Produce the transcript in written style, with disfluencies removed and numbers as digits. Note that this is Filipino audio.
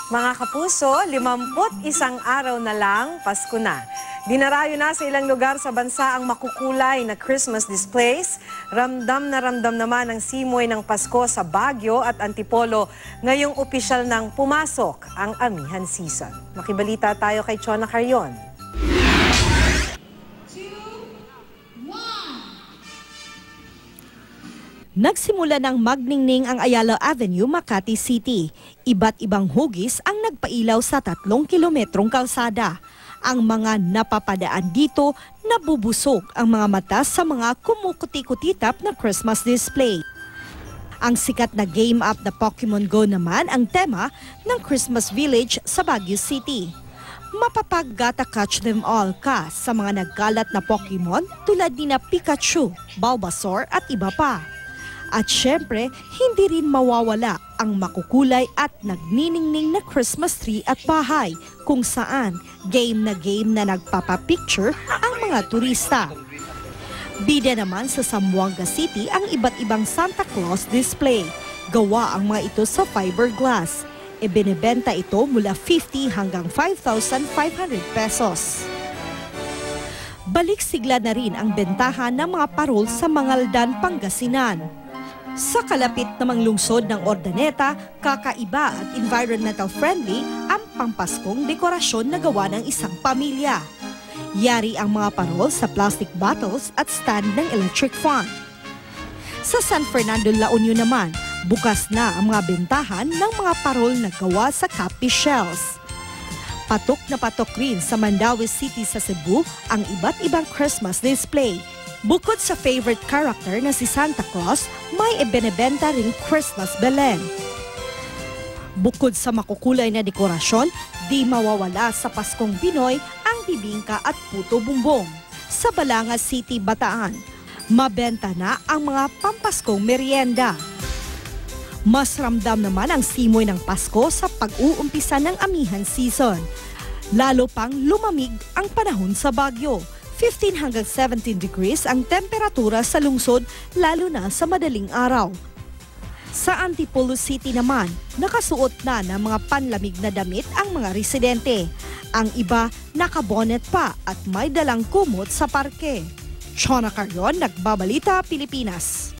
Mga kapuso, 51 araw na lang, Pasko na. Dinarayo na sa ilang lugar sa bansa ang makukulay na Christmas displays. Ramdam na ramdam naman ang simoy ng Pasko sa Baguio at Antipolo ngayong opisyal nang pumasok ang amihan season. Makibalita tayo kay Chona Carrion. Nagsimula ng magningning ang Ayala Avenue, Makati City. Iba't ibang hugis ang nagpailaw sa 3 kilometrong kalsada. Ang mga napapadaan dito, nabubusog ang mga mata sa mga kumukuti-kutitap na Christmas display. Ang sikat na game app na Pokemon Go naman ang tema ng Christmas Village sa Baguio City. Mapapag-gata catch them all ka sa mga nagkalat na Pokemon tulad ni na Pikachu, Bulbasaur at iba pa. At syempre, hindi rin mawawala ang makukulay at nagniningning na Christmas tree at bahay kung saan game na nagpapapicture ang mga turista. Bida naman sa Zamboanga City ang iba't ibang Santa Claus display. Gawa ang mga ito sa fiberglass. Ibinebenta ito mula 50 hanggang 5,500 pesos. Balik sigla na rin ang bentahan ng mga parol sa Mangaldan, Pangasinan. Sa kalapit namang lungsod ng Ordaneta, kakaiba at environmental friendly ang pampaskong dekorasyon na gawa ng isang pamilya. Yari ang mga parol sa plastic bottles at stand ng electric fan. Sa San Fernando, La Union naman, bukas na ang mga bentahan ng mga parol na gawa sa catfish shells. Patok na patok rin sa Mandaue City sa Cebu ang iba't ibang Christmas display. Bukod sa favorite character na si Santa Claus, may ibinebenta ring Christmas Belen. Bukod sa makukulay na dekorasyon, di mawawala sa Paskong Pinoy ang bibingka at puto bumbong. Sa Balanga City, Bataan, mabenta na ang mga pampaskong merienda. Mas ramdam naman ang simoy ng Pasko sa pag-uumpisa ng amihan season. Lalo pang lumamig ang panahon sa Baguio. 15 hanggang 17 degrees ang temperatura sa lungsod lalo na sa madaling araw. Sa Antipolo City naman, nakasuot na ng mga panlamig na damit ang mga residente. Ang iba nakabonet pa at may dalang kumot sa parke. Chona Carrion, Nagbabalita, Pilipinas.